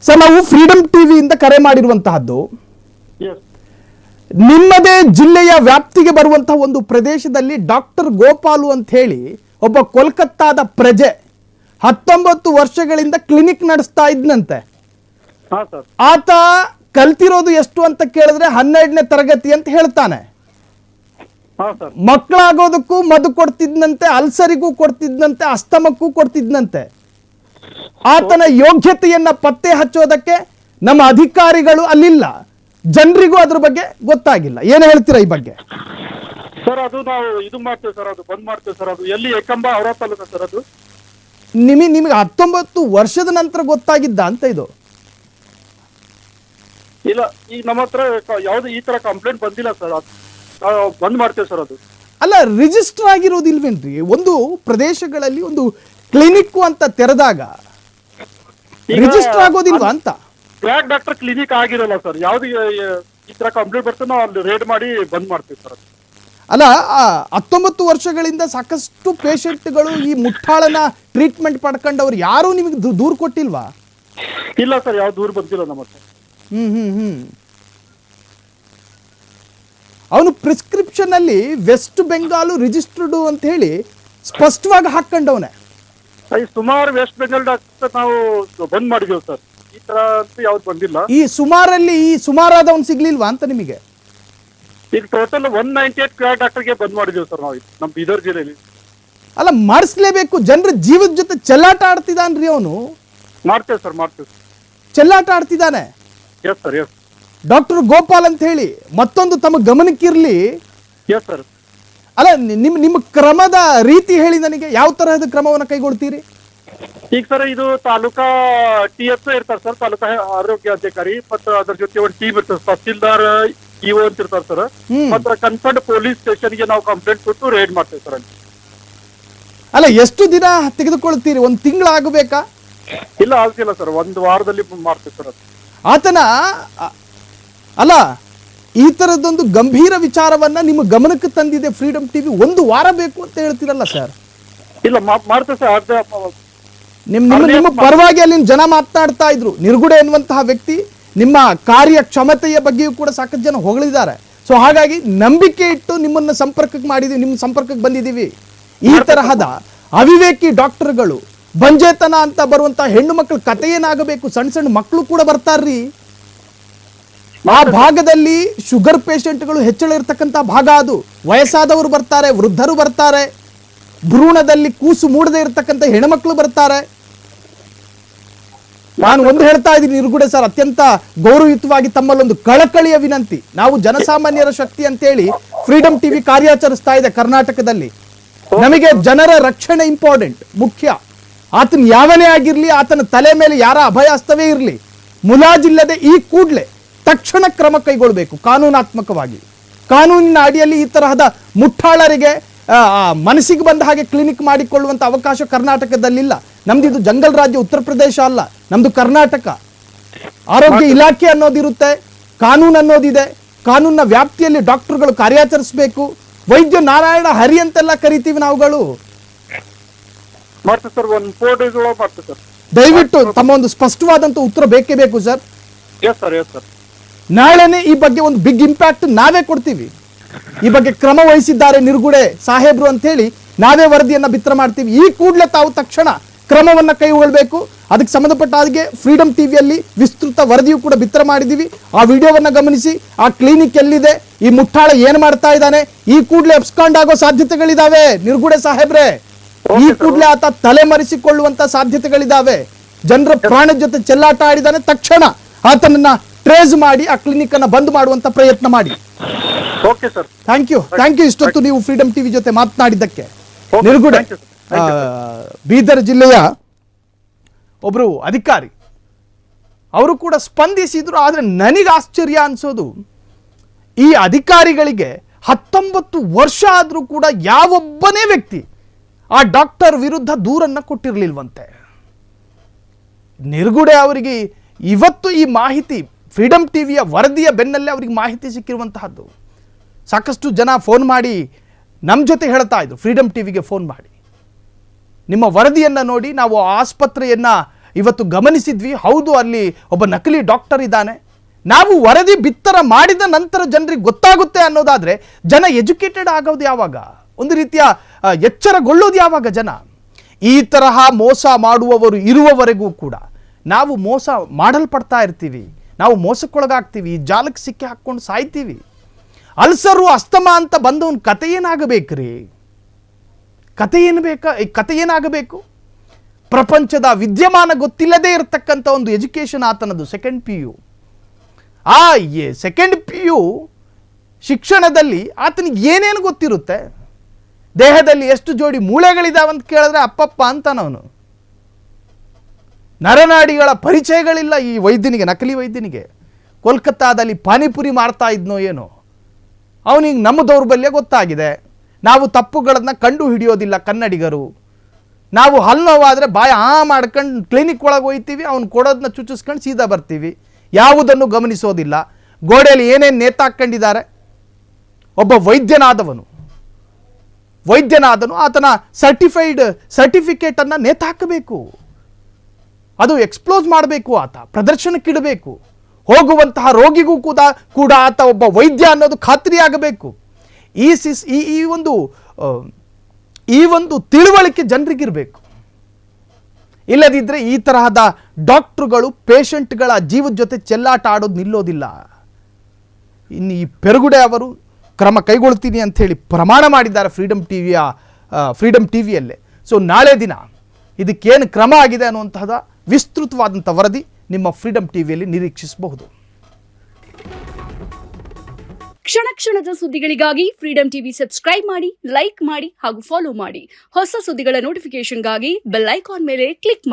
Sir, ನಾವು freedom ಟಿವಿಯಿಂದ ಕರೆ ಮಾಡಿರುವಂತಹದ್ದು. ನಿಮ್ಮದೇ ಜಿಲ್ಲೆಯ ವ್ಯಾಪ್ತಿಗೆ ಬರುವಂತಹ ಒಂದು ಪ್ರದೇಶದಲ್ಲಿ ಡಾಕ್ಟರ್ ಗೋಪಾಲು ಅಂತ ಹೇಳಿ ಒಬ್ಬ ಕೋಲ್ಕತ್ತಾದ ಪ್ರಜೆ 19 ವರ್ಷಗಳಿಂದ ಕ್ಲಿನಿಕ್ ನಡೆಸ್ತಾ ಇದ್ನಂತೆ. ಆತ ಕಲ್ತಿರೋದು ಎಷ್ಟು ಅಂತ ಕೇಳಿದ್ರೆ 12ನೇ ತರಗತಿ ಅಂತ ಹೇಳ್ತಾನೆ. ಮಕ್ಕಳಾಗೋದಕ್ಕೂ ಮದ್ದು ಕೊಡ್ತಿದ್ನಂತೆ, ಅಲ್ಸರಿಗೂ ಕೊಡ್ತಿದ್ನಂತೆ, ಅಸ್ತಮಕ್ಕೂ ಕೊಡ್ತಿದ್ನಂತೆ. ಆತನ ಯೋಗ್ಯತೆಯನ್ನ ಪತ್ತೆ ಹಚ್ಚೋದಕ್ಕೆ ನಮ್ಮ ಅಧಿಕಾರಿಗಳು ಅಲ್ಲಿಲ್ಲ, ಜನರಿಗೂ ಅದ್ರ ಬಗ್ಗೆ ಗೊತ್ತಾಗಿಲ್ಲ. ಏನು ಹೇಳ್ತೀರಾ ಈ ಬಗ್ಗೆ? ಸರ್, ಅದು ನಾವು ಇದು ಮಾಡ್ತೇವೆ ಸರ್, ಅದು ಬಂದ್ ಮಾಡ್ತೇವೆ ಸರ್. ಅದು ಎಲ್ಲಿ ಏಕಂಬ ಅವರ ತಾಲೂಕ ಸರ್. ಅದು ನಿಮಗೆ 19 ವರ್ಷದ ನಂತರ ಗೊತ್ತಾಗಿದ್ದ ಅಂತ ಇದು? ಇಲ್ಲ, ಈಗ ನಮ್ಮ ಹತ್ರ ಯಾವ್ದು ಈ ತರ ಕಂಪ್ಲೇಂಟ್ ಬಂದಿಲ್ಲ ಸರ್. ನಾವು ಬಂದ್ ಮಾಡ್ತೇವೆ ಸರ್. ಅದು ಅಲ್ಲ, ರಿಜಿಸ್ಟರ್ ಆಗಿರೋದಿಲ್ವೇನ್ರಿ? ಒಂದು ಪ್ರದೇಶಗಳಲ್ಲಿ ಒಂದು ಕ್ಲಿನಿಕ್ ಅಂತ ತೆರೆದಾಗ ರಿಜಿಸ್ಟರ್ ಆಗೋದಿಲ್ವಾ ಅಂತ? ಬ್ಲ್ಯಾಕ್ ಡಾಕ್ಟರ್ ಕ್ಲಿನಿಕ್ ಆಗಿರಲ್ಲ ಸರ್. ಯಾವ್ದು ಈ ತರ ಕಂಪ್ಲೇಂಟ್ ಬರ್ತದೆ ನಾವು ಅಲ್ಲಿ ರೇಡ್ ಮಾಡಿ ಬಂದ್ ಮಾಡ್ತೀವಿ ಸರ್. ಅಲ್ಲ, 19 ವರ್ಷಗಳಿಂದ ಸಾಕಷ್ಟು ಪೇಷಂಟ್ಗಳು ಈ ಮುಟ್ಟಾಳನ ಟ್ರೀಟ್ಮೆಂಟ್ ಪಡ್ಕೊಂಡವ್ರು ಯಾರು ನಿಮಗೆ ದೂರು ಕೊಟ್ಟಿಲ್ವಾ? ಇಲ್ಲ ಸರ್, ಯಾವ ದೂರ ಬಂದಿಲ್ಲ ನಮ್ಮ ಹತ್ರ. ಅವನು ಪ್ರಿಸ್ಕ್ರಿಪ್ಷನ್ ಅಲ್ಲಿ ವೆಸ್ಟ್ ಬೆಂಗಾಲ್ ರಿಜಿಸ್ಟರ್ಡ್ ಅಂತ ಹೇಳಿ ಸ್ಪಷ್ಟವಾಗಿ ಹಾಕೊಂಡವನೇ. ಸುಮಾರು ವೆಸ್ಟ್ ಬೆಂಗಾಲ್ ಡಾಕ್ಟರ್ ನಾವು ಬಂದ್ ಮಾಡಿದೀವಿ ಸರ್. ಈ ತರ ಅಂತೂ ಯಾವ್ದು ಬಂದಿಲ್ಲ. ಈ ಸುಮಾರಲ್ಲಿ ಈ ಸುಮಾರಾದವನ್ ಸಿಗ್ಲಿಲ್ವಾ ಅಂತ ನಿಮಗೆ? ಈಗ ಟೋಟಲ್ 198 ಕ್ಲಿಯರ್ ಡಾಕ್ಟರ್ಗೆ ಬಂದ್ ಮಾಡಿದೀವಿ ಸರ್ ನಾವು ನಮ್ಮ ಬೀದರ್ ಜಿಲ್ಲೆಯಲ್ಲಿ. ಅಲ್ಲ, ಮಾಡಿಸ್ಲೇಬೇಕು. ಜನರ ಜೀವದ ಜೊತೆ ಚೆಲ್ಲಾಟ ಆಡ್ತಿದ್ದಾನ್ರಿ ಅವನು. ಮಾಡ್ತೇವೆ ಸರ್, ಮಾಡ್ತೇವೆ. ಚೆಲ್ಲಾಟ ಆಡ್ತಿದ್ದಾನೆ. Yes sir, yes. Doctor Gopal ಅಂತ ಹೇಳಿ ಮತ್ತೊಂದು ತಮ್ಮ ಗಮನಕ್ಕಿರ್ಲಿ. Yes sir. ಅಲ್ಲ, ನಿಮ್ಮ ಕ್ರಮದ ರೀತಿ ಹೇಳಿ ನನಗೆ. ಯಾವ ತರಹದ ಕ್ರಮವನ್ನು ಕೈಗೊಳ್ತೀರಿ? ಈಗ ಸರ್, ಇದು ತಾಲೂಕಾ TS ಇರ್ತಾರೆ ಸರ್, ತಾಲೂಕಾ ಆರೋಗ್ಯ ಅಧಿಕಾರಿ. ಮತ್ತು ಅದ್ರ ಜೊತೆ ಒಂದು ಟೀಮ್ ಇರ್ತದೆ, ತಹಸೀಲ್ದಾರ್, EO ಅಂತ ಇರ್ತಾರೆ ಸರ್. ಮತ್ತೆ ಕನ್ಸರ್ನ್ ಪೊಲೀಸ್ ಸ್ಟೇಷನ್ಗೆ ನಾವು ಕಂಪ್ಲೇಂಟ್ ಕೊಟ್ಟು ರೇಡ್ ಮಾಡ್ತೇವೆ ಸರ್ ಅಲ್ಲಿ. ಅಲ್ಲ, ಎಷ್ಟು ದಿನ ತೆಗೆದುಕೊಳ್ತೀರಿ? ಒಂದು ತಿಂಗಳಾಗಬೇಕಾ? ಇಲ್ಲ, ಆಗ್ತಿಲ್ಲ ಸರ್, ಒಂದು ವಾರದಲ್ಲಿ ಮಾಡ್ತೇವೆ ಸರ್. ಆತನ ಅಲ್ಲ, ಈ ತರದೊಂದು ಗಂಭೀರ ವಿಚಾರವನ್ನ ನಿಮ್ಮ ಗಮನಕ್ಕೆ ತಂದಿದೆ ಫ್ರೀಡಮ್ ಟಿವಿ. ಒಂದು ವಾರ ಬೇಕು ಅಂತ ಹೇಳ್ತೀರಲ್ಲ ಸರ್? ಇಲ್ಲ, ಮಾಡ್ತೇವೆ ಸರ್. ನಿಮ್ಮ ಪರವಾಗಿ ಅಲ್ಲಿ ಜನ ಮಾತನಾಡ್ತಾ ಇದ್ರು. ನಿರ್ಗುಡೆ ಎನ್ನುವಂತಹ ವ್ಯಕ್ತಿ ನಿಮ್ಮ ಕಾರ್ಯಕ್ಷಮತೆಯ ಬಗ್ಗೆಯೂ ಕೂಡ ಸಾಕಷ್ಟು ಜನ ಹೊಗಳಿದ್ದಾರೆ. ಸೊ ಹಾಗಾಗಿ ನಂಬಿಕೆ ಇಟ್ಟು ನಿಮ್ಮನ್ನ ಸಂಪರ್ಕಕ್ಕೆ ಮಾಡಿದೀವಿ, ನಿಮ್ಮ ಸಂಪರ್ಕಕ್ಕೆ ಬಂದಿದ್ದೀವಿ. ಈ ತರಹದ ಅವಿವೇಕಿ ಡಾಕ್ಟರ್ಗಳು, ಬಂಜೇತನ ಅಂತ ಬರುವಂತಹ ಹೆಣ್ಣು ಮಕ್ಕಳ ಕಥೆ ಏನಾಗಬೇಕು? ಸಣ್ಣ ಸಣ್ಣ ಮಕ್ಕಳು ಕೂಡ ಬರ್ತಾರ್ರಿ ಆ ಭಾಗದಲ್ಲಿ. ಶುಗರ್ ಪೇಷಂಟ್ಗಳು ಹೆಚ್ಚಳ ಇರ್ತಕ್ಕಂಥ ಭಾಗ ಅದು. ವಯಸ್ಸಾದವರು ಬರ್ತಾರೆ, ವೃದ್ಧರು ಬರ್ತಾರೆ, ಭ್ರೂಣದಲ್ಲಿ ಕೂಸು ಮೂಡದೆ ಇರತಕ್ಕಂಥ ಹೆಣ್ಮಕ್ಳು ಬರ್ತಾರೆ. ನಾನು ಒಂದು ಹೇಳ್ತಾ ಇದ್ದೀನಿ ನಿರ್ಗುಡೆ ಸರ್, ಅತ್ಯಂತ ಗೌರವಯುತವಾಗಿ ತಮ್ಮಲ್ಲೊಂದು ಕಳಕಳಿಯ ವಿನಂತಿ. ನಾವು ಜನಸಾಮಾನ್ಯರ ಶಕ್ತಿ ಅಂತೇಳಿ ಫ್ರೀಡಮ್ ಟಿವಿ ಕಾರ್ಯಾಚರಿಸ್ತಾ ಇದೆ ಕರ್ನಾಟಕದಲ್ಲಿ. ನಮಗೆ ಜನರ ರಕ್ಷಣೆ ಇಂಪಾರ್ಟೆಂಟ್, ಮುಖ್ಯ. ಆತನ ಯಾವನೇ ಆಗಿರ್ಲಿ, ಆತನ ತಲೆ ಮೇಲೆ ಯಾರ ಅಭಯಾಸ್ತವೇ ಇರಲಿ, ಮುಲಾಜಿಲ್ಲದೆ ಈ ಕೂಡಲೇ ತಕ್ಷಣ ಕ್ರಮ ಕೈಗೊಳ್ಳಬೇಕು ಕಾನೂನಾತ್ಮಕವಾಗಿ. ಕಾನೂನಿನ ಅಡಿಯಲ್ಲಿ ಈ ತರಹದ ಮುಟ್ಟಾಳರಿಗೆ ಮನಸ್ಸಿಗೆ ಬಂದ ಹಾಗೆ ಕ್ಲಿನಿಕ್ ಮಾಡಿಕೊಳ್ಳುವಂತ ಅವಕಾಶ ಕರ್ನಾಟಕದಲ್ಲಿಲ್ಲ. ನಮ್ದು ಇದು ಜಂಗಲ್ ರಾಜ್ಯ, ಉತ್ತರ ಪ್ರದೇಶ ಅಲ್ಲ, ನಮ್ದು ಕರ್ನಾಟಕ. ಆರೋಗ್ಯ ಇಲಾಖೆ ಅನ್ನೋದಿರುತ್ತೆ, ಕಾನೂನು ಅನ್ನೋದಿದೆ. ಕಾನೂನಿನ ವ್ಯಾಪ್ತಿಯಲ್ಲಿ ಡಾಕ್ಟರ್ಗಳು ಕಾರ್ಯಾಚರಿಸಬೇಕು. ವೈದ್ಯ ನಾರಾಯಣ ಹರಿ ಅಂತೆಲ್ಲ ಕರಿತೀವಿ ನಾವುಗಳು. ದಯವಿಟ್ಟು ತಮ್ಮ ಒಂದು ಸ್ಪಷ್ಟವಾದಂತ ಉತ್ತರ ಬೇಕೇ ಬೇಕು ಸರ್. ನಾಳೆನೆ ಈ ಬಗ್ಗೆ ಒಂದು ಬಿಗ್ ಇಂಪ್ಯಾಕ್ಟ್ ನಾವೇ ಕೊಡ್ತೀವಿ. ಈ ಬಗ್ಗೆ ಕ್ರಮ ವಹಿಸಿದ್ದಾರೆ ನಿರ್ಗುಡೆ ಸಾಹೇಬ್ರು ಅಂತ ಹೇಳಿ ನಾವೇ ವರದಿಯನ್ನ ಬಿತ್ತರ ಮಾಡ್ತೀವಿ. ಈ ಕೂಡಲೇ ತಾವು ತಕ್ಷಣ ಕ್ರಮವನ್ನ ಕೈಗೊಳ್ಳಬೇಕು. ಅದಕ್ಕೆ ಸಂಬಂಧಪಟ್ಟ ಹಾಗೆ ಫ್ರೀಡಮ್ ಟಿವಿಯಲ್ಲಿ ವಿಸ್ತೃತ ವರದಿಯು ಕೂಡ ಬಿತ್ತರ ಮಾಡಿದೀವಿ. ಆ ವಿಡಿಯೋವನ್ನ ಗಮನಿಸಿ, ಆ ಕ್ಲಿನಿಕ್ ಎಲ್ಲಿದೆ, ಈ ಮುಟ್ಟಾಳ ಏನ್ ಮಾಡ್ತಾ ಇದ್ದಾನೆ, ಈ ಕೂಡಲೇ ಅಬ್ಸ್ಕಾಂಡ್ ಆಗೋ ಸಾಧ್ಯತೆಗಳಿದಾವೆ ನಿರ್ಗುಡೆ ಸಾಹೇಬ್ರೆ. ಈ ಕೂಡಲೇ ಆತ ತಲೆಮರೆಸಿಕೊಳ್ಳುವಂತ ಸಾಧ್ಯತೆಗಳಿದಾವೆ. ಜನರ ಪ್ರಾಣದ ಜೊತೆ ಚೆಲ್ಲಾಟ ಆಡಿದಾನೆ. ತಕ್ಷಣ ಆತನನ್ನ ಟ್ರೇಸ್ ಮಾಡಿ ಆ ಕ್ಲಿನಿಕ್ ಅನ್ನ ಬಂದ್ ಮಾಡುವಂತ ಪ್ರಯತ್ನ ಮಾಡಿ. Thank you. ಇಷ್ಟೊತ್ತು ನೀವು ಫ್ರೀಡಮ್ ಟಿವಿ ಜೊತೆ ಮಾತನಾಡಿದ್ದಕ್ಕೆ. ನಿರ್ಗುಡೆ ಬೀದರ್ ಜಿಲ್ಲೆಯ ಒಬ್ರು ಅಧಿಕಾರಿ, ಅವರು ಕೂಡ ಸ್ಪಂದಿಸಿದ್ರು. ಆದ್ರೆ ನನಗೆ ಆಶ್ಚರ್ಯ ಅನ್ಸೋದು, ಈ ಅಧಿಕಾರಿಗಳಿಗೆ 19 ವರ್ಷ ಆದ್ರೂ ಕೂಡ ಯಾವೊಬ್ಬನೇ ವ್ಯಕ್ತಿ ಆ ಡಾಕ್ಟರ್ ವಿರುದ್ಧ ದೂರನ್ನ ಕೊಟ್ಟಿರ್ಲಿಲ್ವಂತೆ. ನಿರ್ಗುಡೆ ಅವರಿಗೆ ಇವತ್ತು ಈ ಮಾಹಿತಿ ಫ್ರೀಡಮ್ ಟಿವಿಯ ವರದಿಯ ಬೆನ್ನಲ್ಲೇ ಅವರಿಗೆ ಮಾಹಿತಿ ಸಿಕ್ಕಿರುವಂತಹದ್ದು. ಸಾಕಷ್ಟು ಜನ ಫೋನ್ ಮಾಡಿ ನಮ್ಮ ಜೊತೆ ಹೇಳ್ತಾ ಇದ್ರು, ಫ್ರೀಡಮ್ ಟಿವಿಗೆ ಫೋನ್ ಮಾಡಿ ನಿಮ್ಮ ವರದಿಯನ್ನು ನೋಡಿ ನಾವು ಆಸ್ಪತ್ರೆಯನ್ನು ಇವತ್ತು ಗಮನಿಸಿದ್ವಿ. ಹೌದು, ಅಲ್ಲಿ ಒಬ್ಬ ನಕಲಿ ಡಾಕ್ಟರ್ ಇದ್ದಾನೆ. ನಾವು ವರದಿ ಬಿತ್ತರ ಮಾಡಿದ ನಂತರ ಜನರಿಗೆ ಗೊತ್ತಾಗುತ್ತೆ ಅನ್ನೋದಾದರೆ ಜನ ಎಜುಕೇಟೆಡ್ ಆಗೋದು ಯಾವಾಗ? ಒಂದು ರೀತಿಯ ಎಚ್ಚರಗೊಳ್ಳೋದು ಯಾವಾಗ ಜನ? ಈ ತರಹ ಮೋಸ ಮಾಡುವವರು ಇರುವವರೆಗೂ ಕೂಡ ನಾವು ಮೋಸ ಮಾಡಲ್ಪಡ್ತಾ ಇರ್ತೀವಿ, ನಾವು ಮೋಸಕ್ಕೊಳಗಾಗ್ತೀವಿ, ಜಾಲಕ್ಕೆ ಸಿಕ್ಕಿ ಹಾಕ್ಕೊಂಡು ಸಾಯ್ತೀವಿ. ಅಲ್ಸರು ಅಸ್ತಮ ಅಂತ ಬಂದವನ ಕತೆ ಏನಾಗಬೇಕ್ರಿ? ಕತೆ ಏನಾಗಬೇಕು? ಪ್ರಪಂಚದ ವಿದ್ಯಮಾನ ಗೊತ್ತಿಲ್ಲದೆ ಇರತಕ್ಕಂಥ ಒಂದು ಎಜುಕೇಷನ್ ಆತನದು ಸೆಕೆಂಡ್ PU. ಆ ಸೆಕೆಂಡ್ PU ಶಿಕ್ಷಣದಲ್ಲಿ ಆತನಿಗೆ ಏನೇನು ಗೊತ್ತಿರುತ್ತೆ? ದೇಹದಲ್ಲಿ ಎಷ್ಟು ಜೋಡಿ ಮೂಳೆಗಳಿದಾವಂತ ಕೇಳಿದ್ರೆ ಅಪ್ಪಪ್ಪ ಅಂತಾನವನು. ನರನಾಡಿಗಳ ಪರಿಚಯಗಳಿಲ್ಲ ಈ ವೈದ್ಯನಿಗೆ, ನಕಲಿ ವೈದ್ಯನಿಗೆ. ಕೋಲ್ಕತ್ತಾದಲ್ಲಿ ಪಾನಿಪುರಿ ಮಾಡ್ತಾ ಇದ್ನೋ ಏನೋ, ಅವನಿಗೆ ನಮ್ಮ ದೌರ್ಬಲ್ಯ ಗೊತ್ತಾಗಿದೆ. ನಾವು ತಪ್ಪುಗಳನ್ನು ಕಂಡು ಹಿಡಿಯೋದಿಲ್ಲ ಕನ್ನಡಿಗರು. ನಾವು ಹಲ್ಲು ನೋವಾದರೆ ಬಾಯಿ ಮಾಡ್ಕೊಂಡು ಕ್ಲಿನಿಕ್ ಒಳಗೆ ಹೋಗ್ತೀವಿ, ಅವ್ನು ಕೊಡೋದನ್ನ ಚುಚ್ಚಿಸ್ಕೊಂಡು ಸೀದಾ ಬರ್ತೀವಿ, ಯಾವುದನ್ನು ಗಮನಿಸೋದಿಲ್ಲ. ಗೋಡೆಯಲ್ಲಿ ಏನೇನು ನೇತಾಕೊಂಡಿದ್ದಾರೆ. ಒಬ್ಬ ವೈದ್ಯನಾದವನು ಆತನ ಸರ್ಟಿಫಿಕೇಟನ್ನು ನೇತಾಕಬೇಕು, ಅದು ಎಕ್ಸ್ಪ್ಲೋಸ್ ಮಾಡಬೇಕು, ಆತ ಪ್ರದರ್ಶನಕ್ಕಿಡಬೇಕು. ಹೋಗುವಂತಹ ರೋಗಿಗೂ ಕೂಡ ಆತ ಒಬ್ಬ ವೈದ್ಯ ಅನ್ನೋದು ಖಾತ್ರಿಯಾಗಬೇಕು. ಈ ಒಂದು ತಿಳುವಳಿಕೆ ಜನರಿಗಿರಬೇಕು. ಇಲ್ಲದಿದ್ದರೆ ಈ ತರಹದ ಡಾಕ್ಟ್ರುಗಳು ಪೇಷಂಟ್ಗಳ ಜೀವದ ಜೊತೆ ಚೆಲ್ಲಾಟ ಆಡೋದು ನಿಲ್ಲೋದಿಲ್ಲ. ಇನ್ನು ಈ ಪೆರುಗುಡೆ ಅವರು ಕ್ರಮ ಕೈಗೊಳ್ತೀನಿ ಅಂಥೇಳಿ ಪ್ರಮಾಣ ಮಾಡಿದ್ದಾರೆ ಫ್ರೀಡಮ್ ಟಿವಿಯಲ್ಲೇ. ಸೊ ನಾಳೆ ದಿನ ಇದಕ್ಕೇನು ಕ್ರಮ ಆಗಿದೆ ಅನ್ನುವಂತಹದ ವಿಸ್ತೃತವಾದಂಥ ವರದಿ ನಿಮ್ಮ ಫ್ರೀಡಮ್ ಟಿವಿಯಲ್ಲಿ ನಿರೀಕ್ಷಿಸಬಹುದು. ಕ್ಷಣ ಕ್ಷಣದ ಸುದ್ದಿಗಳಿಗಾಗಿ ಫ್ರೀಡಂ ಟಿವಿ ಸಬ್ಸ್ಕ್ರೈಬ್ ಮಾಡಿ, ಲೈಕ್ ಮಾಡಿ ಹಾಗೂ ಫಾಲೋ ಮಾಡಿ. ಹೊಸ ಸುದ್ದಿಗಳ ನೋಟಿಫಿಕೇಶನ್ಗಾಗಿ ಬೆಲ್ ಐಕಾನ್ ಮೇಲೆ ಕ್ಲಿಕ್ ಮಾಡಿ.